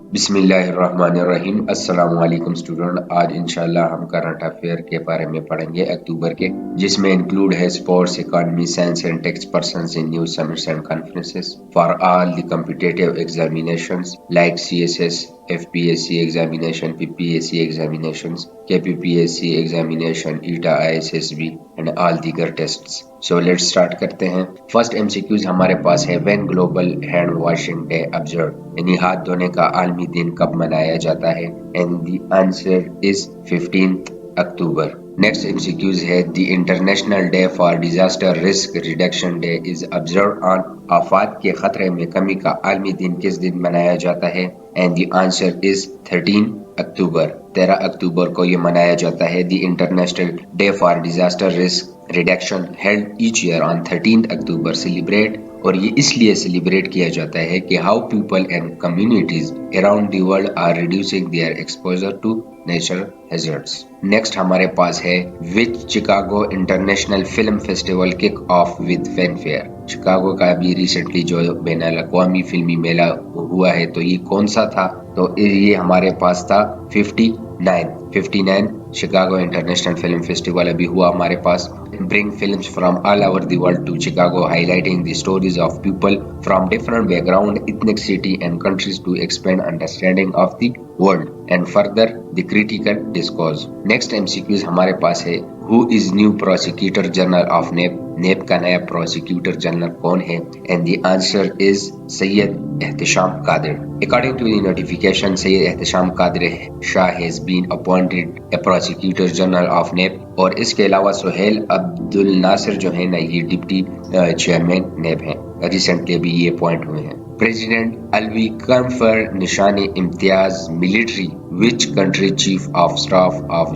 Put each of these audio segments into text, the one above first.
बिस्मिल्लाहिर्रहमानिर्रहीम। अस्सलाम वालेकुम स्टूडेंट। आज इंशाल्लाह हम करंट अफेयर के बारे में पढ़ेंगे अक्टूबर के, जिसमें इंक्लूड है sports, economy, science and text persons in news summits and conferences for all the competitive examinations like CSS, FPSC examination, PPSC examinations, KPPSC examination, ETA ISSB and all दीगर tests. So let's start करते हैं। First MCQs हमारे पास है, when global hand washing day observe, यानी हाथ धोने का आलमी दिन कब मनाया जाता है? And the answer is 15 October. Next MCQs है, the international day for disaster risk reduction day is observe on, आफात के खतरे में कमी का आलमी दिन किस दिन मनाया जाता है? And the answer is 13 October. 13 अक्टूबर को ये मनाया जाता है। The international day for disaster risk reduction held each year on 13 October celebrate, और ये इसलिए सेलिब्रेट किया जाता है कि how people and communities around the world are reducing their exposure to natural hazards. Next हमारे पास है, which Chicago international film festival kick off with fanfare. Chicago का भी रिसेंटली जो बैनुल अक़वामी फिल्मी मेला हुआ है, तो ये कौन सा था? तो ये हमारे पास था 59 शिकागो इंटरनेशनल फिल्म फेस्टिवल अभी हुआ हमारे पास। Bring films from all over the world to Chicago, highlighting the stories of people from different background, ethnicity and countries to expand understanding of the world and further the critical discourse. Next MCQs हमारे पास है, Who is new prosecutor general of NAP? NAP का नया prosecutor general कौन है? And the answer is Syed Ehtisham Qadir. According to the notification, Syed Ehtisham Qadir Shah has been appointed a prosecutor general of NAP, और इसके अलावा सुहेल अब्दुल नासिर जो है ना, ये डिप्टी चेयरमैन नेब हैं, रिसेंटली अभी ये अपॉइंट हुए हैं। प्रेसिडेंट अलवी कंफर निशान Imtiaz military which country chief of staff of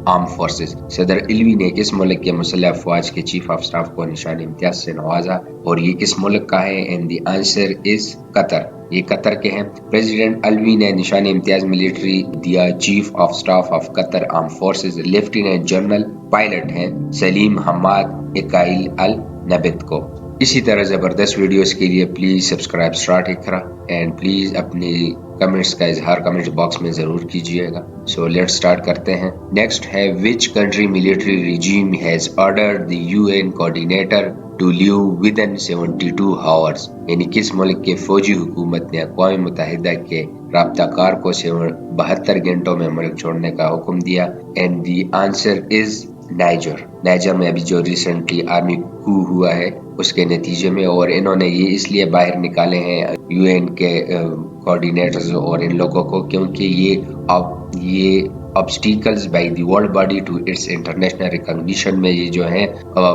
arm forces. सदर अलवी ने किस मुल्क के मुसल्लह अफवाज के चीफ ऑफ स्टाफ को निशान इम्तियाज से नवाजा, और ये किस मुल्क का है? And the answer is Qatar. ये कतर के हैं। प्रेसिडेंट अलवी ने निशान इम्तियाज मिलिट्री दिया chief of staff of Qatar arm forces lieutenant general pilot हैं सलीम हमाद इकाइल अल नबित को। इसी तरह जबरदस्त वीडियोस के लिए please subscribe start Iqra, and please अपनी कमेंट्स का इजहार कमेंट बॉक्स में जरूर कीजिएगा। सो लेट्स स्टार्ट करते हैं। नेक्स्ट है, which country military regime has ordered the UN coordinator to leave within 72 hours, यानी किस मुल्क के फौजी हुकूमत ने अक़वाम मुत्तहिदा के राब्ताकार को 72 घंटों में मुल्क छोड़ने का हुक्म दिया? And the answer is niger में अभी जो रिसेंटली आर्मी कू हुआ है उसके नतीजे में, और इन्होंने ये इसलिए बाहर निकाले हैं यूएन के कोऑर्डिनेटर्स और इन लोगों को, क्योंकि ये obstacles by the world body to its international recognition में ये जो है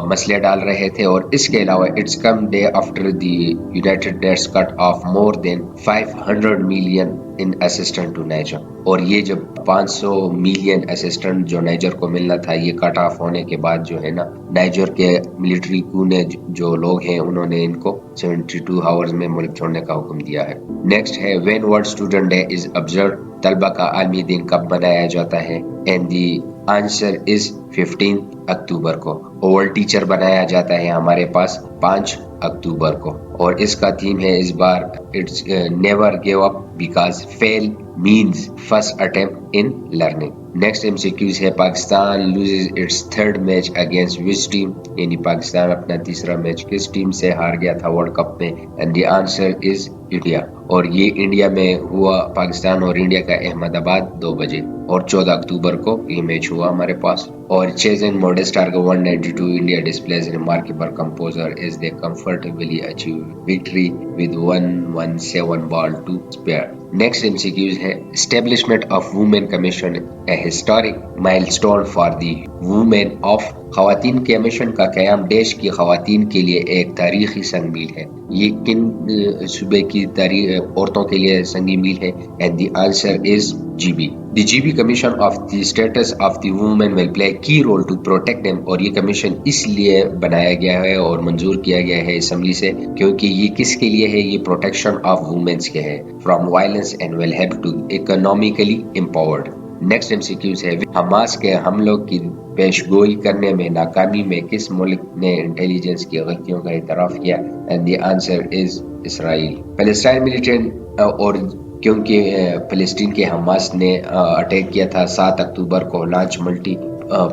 मसले डाल रहे थे। और इसके अलावा it's come day after the United Nations cut off more than 500 million in assistant to Niger, और ये जब 500 मिलियन असिस्टेंट जो नाइजर को मिलना था, ये कट ऑफ होने के बाद जो है ना, नाइजर के मिलिट्री कू ने जो लोग हैं उन्होंने इनको 72 आवर्स में मुल्क छोड़ने का हुक्म दिया है। नेक्स्ट है, when world student day is observe, तलबा का आलमी दिन कब मनाया जाता है? एंड दी आंसर इज 15 अक्टूबर को। वर्ल्ड टीचर बनाया जाता है हमारे पास 5 अक्टूबर को, और इसका थीम है इस बार, it's never give up because fail means first attempt in learning. Next MCQs है, Pakistan loses its third match against which team, यानी पाकिस्तान अपना तीसरा मैच किस टीम से हार गया था वर्ल्ड कप में? And the answer is India, और ये इंडिया में हुआ, पाकिस्तान और इंडिया का अहमदाबाद 2 बजे, और 14 अक्टूबर को ये मैच हुआ हमारे पास। और chasing modest target 192 India displays remarkable composure as they comfortably achieve victory with 117 ball to spare. Next MCQs है, establishment of women commission a historic milestone for the women of, खवातीन कमीशन का क़याम देश की खवातीन के लिए एक तारीखी संग मील है। ये किन सूबे की औरतों के लिए संगी मील है? And the answer is GB. The GB Commission of the Status of the Women will play a key role to protect them, और ये कमीशन इसलिए बनाया गया है और मंजूर किया गया है असम्बली से, क्योंकि ये किसके लिए है? ये प्रोटेक्शन ऑफ वुमेन्स के है from violence and will help to economically empowered. Next MCQs है, हमास के हमलों की पेशगोई करने में नाकामी में किस मुल्क ने इंटेलिजेंस की गलतियों का इतराफ किया? And the answer is Israel. Palestine militant और کیونکہ فلسطین کے حماس نے اٹیک کیا تھا 7 اکتوبر کو، launch multi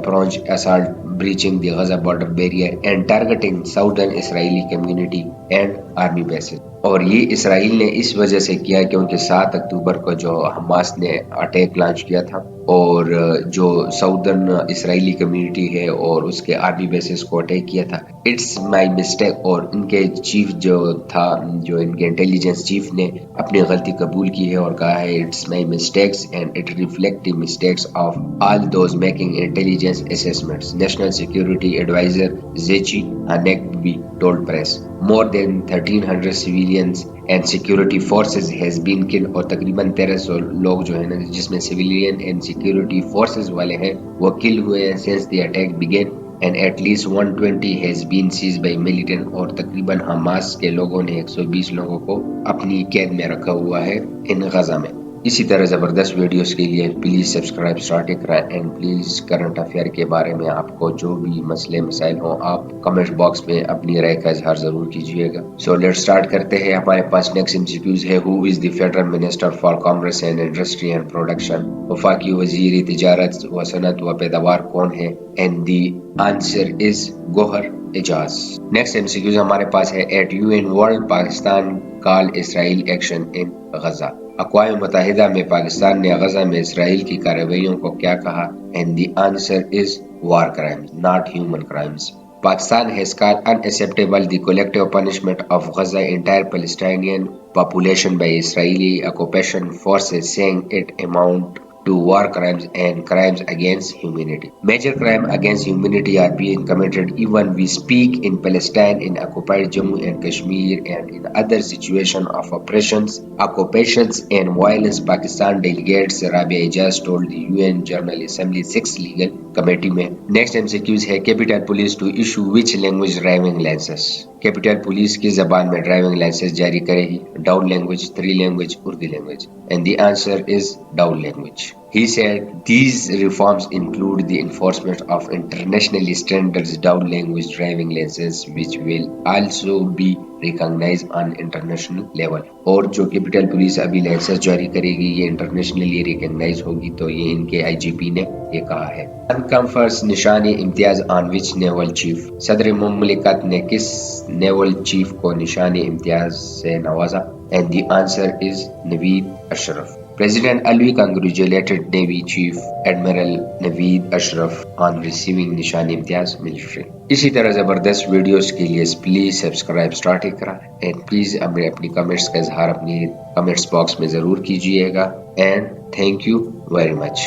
prong assault breaching the Gaza border barrier and targeting southern Israeli community and army bases. اور یہ اسرائیل نے اس وجہ سے کیا کیونکہ 7 اکتوبر کو جو حماس نے اٹیک لانچ کیا تھا اور جو ساؤدرن اسرائیلی کمیونٹی ہے اور اس کے آرمی بیسز کو اٹیک کیا تھا. It's my mistake. اور ان کے چیف جو تھا، جو ان کے انٹیلیجنس چیف نے اپنی غلطی قبول کی ہے اور کہا ہے it's my mistakes and it reflect the mistakes of all those making intelligence assessments. National security adviser Tzachi Hanegbi told press more than 1300 civilians and security forces has been killed. اور تقریباً 1300 لوگ جو ہیں نا جس میں civilian and security forces والے ہیں وہ kill ہوئے ہیں since the attack began, and at least 120 has been seized by militant. اور تقریباً حماس کے لوگوں نے 120 لوگوں کو اپنی قید میں رکھا ہوا ہے ان غزہ میں. اسی طرح زبردست ویڈیوز کے لیے پلیز سبسکرائب اسٹارٹ کرائیں اینڈ پلیز کرنٹ افیئر کے بارے میں آپ کو جو بھی مسئلے مسائل ہوں آپ کمنٹ باکس میں اپنی رائے کا اظہار ضرور کیجیے گا. سو لیٹ اسٹارٹ کرتے ہیں. ہمارے پاس نیکسٹ MCQs ہے. Who is the federal minister for commerce and industry and production? وفاقی وزیر تجارت و صنعت و پیداوار کون ہے؟ And the answer is Gohar Ijaz. Next MCQs ہمارے پاس ہے. At UN world Pakistan call Israel action in Gaza. اقوام متحدہ میں پاکستان نے غزہ میں اسرائیل کی کارروائیوں کو کیا کہا؟ And the answer is war crimes not human crimes. Pakistan has called unacceptable the collective punishment of Gaza entire Palestinian population by Israeli occupation forces, saying it amount to war crimes and crimes against humanity. Major crimes against humanity are being committed even we speak in Palestine, in occupied Jammu and Kashmir, and in other situations of oppressions, occupations and violence. Pakistan delegates Rabia Ijaz told the UN General Assembly 6 Legal Committee میں. Next MCQs ہے. Capital Police to issue which language driving license? Capital police کی زبان میں driving licence جاری کرے گی؟ Down language, 3 language, Urdu language. And the answer is down language. He said these reforms include the enforcement of international standards down language driving license which will also be recognized on international level. اور جو capital police ابھی licence جاری کرے گی یہ internationally recognise ہوگی. تو یہ ان کے IGP نے یہ کہا ہے. کنفرس نشانی امتیاز آن وچ نیول چیف؟ صدر مملکت نے کس نیول چیف کو نشانی امتیاز سے نوازا؟ And the answer is Naveed Ashraf. President Alvi congratulated Navy Chief Admiral Naveed Ashraf on receiving نشان امتیاز ملٹری. اسی طرح زبردست ویڈیوز کے لیے پلیز سبسکرائب اسٹارٹ کرا اینڈ پلیز اپنی کمنٹس کا اظہار اپنی کمنٹس باکس میں ضرور کیجیے گا. And thank you very much.